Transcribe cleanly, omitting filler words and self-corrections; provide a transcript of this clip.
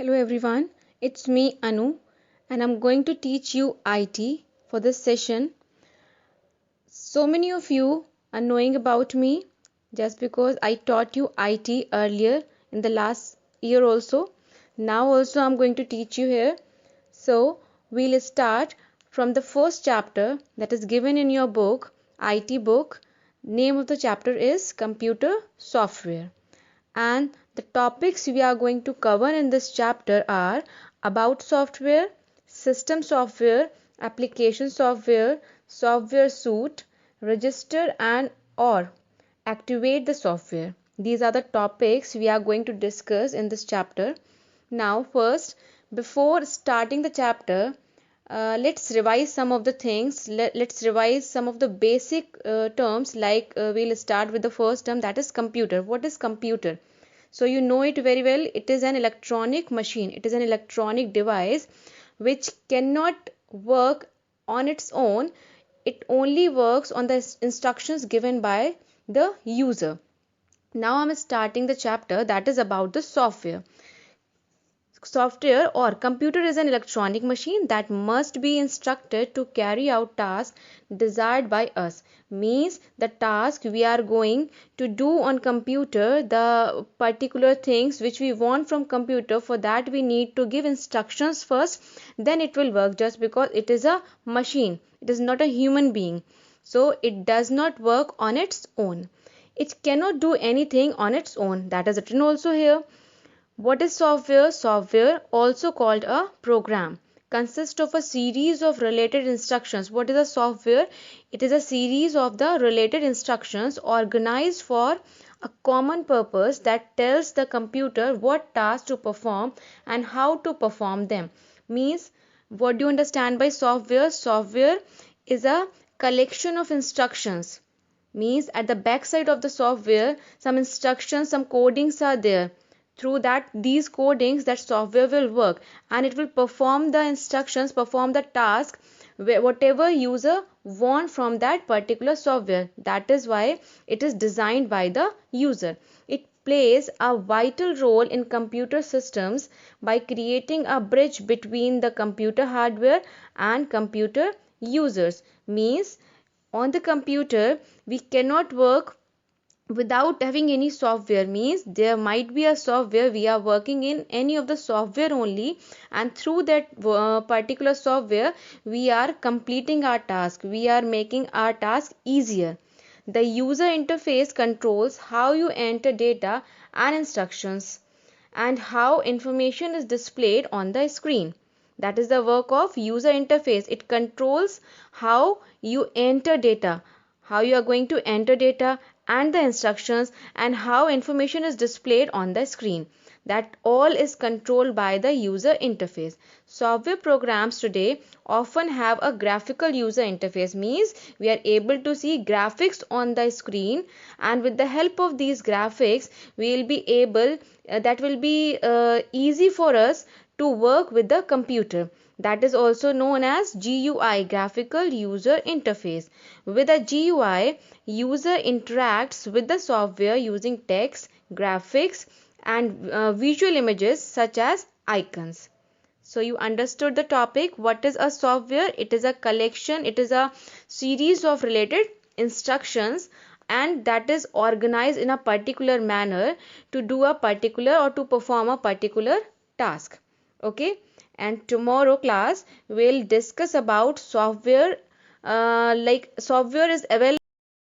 Hello everyone, it's me Anu and I'm going to teach you IT for this session. So many of you are knowing about me just because I taught you IT earlier in the last year also. Now also I'm going to teach you here. So we'll start from the first chapter that is given in your book, IT book. Name of the chapter is Computer Software. And the topics we are going to cover in this chapter are about software, system software, application software, software suite, register and or activate the software. These are the topics we are going to discuss in this chapter. Now first, before starting the chapter, let's revise some of the things. Let's revise some of the basic terms, like we'll start with the first term, that is computer. What is computer? So you know it very well. It is an electronic machine. It is an electronic device which cannot work on its own. It only works on the instructions given by the user. Now I'm starting the chapter that is about the software. Software or computer is an electronic machine that must be instructed to carry out tasks desired by us. Means the task we are going to do on computer, the particular things which we want from computer, for that we need to give instructions first, then it will work, just because it is a machine. It is not a human being. So it does not work on its own. It cannot do anything on its own. That is written also here. What is software? Software, also called a program, consists of a series of related instructions. What is a software? It is a series of the related instructions organized for a common purpose that tells the computer what tasks to perform and how to perform them. Means, what do you understand by software? Software is a collection of instructions. Means at the back side of the software, some instructions, some codings are there. Through that, these codings, that software will work and it will perform the instructions, perform the task whatever user want from that particular software. That is why it is designed by the user. It plays a vital role in computer systems by creating a bridge between the computer hardware and computer users. Means on the computer we cannot work without having any software. Means there might be a software, we are working in any of the software only, and through that particular software we are completing our task, we are making our task easier. The user interface controls how you enter data and instructions and how information is displayed on the screen. That is the work of user interface. It controls how you enter data, how you are going to enter data and the instructions, and how information is displayed on the screen. That all is controlled by the user interface. Software programs today often have a graphical user interface. Means we are able to see graphics on the screen, and with the help of these graphics we will be able that will be easy for us to work with the computer. That is also known as GUI, graphical user interface. With a GUI, user interacts with the software using text, graphics and visual images such as icons. So you understood the topic. What is a software? It is a collection, it is a series of related instructions, and that is organized in a particular manner to do a particular or to perform a particular task. Okay, and tomorrow class we'll discuss about software. Like software is available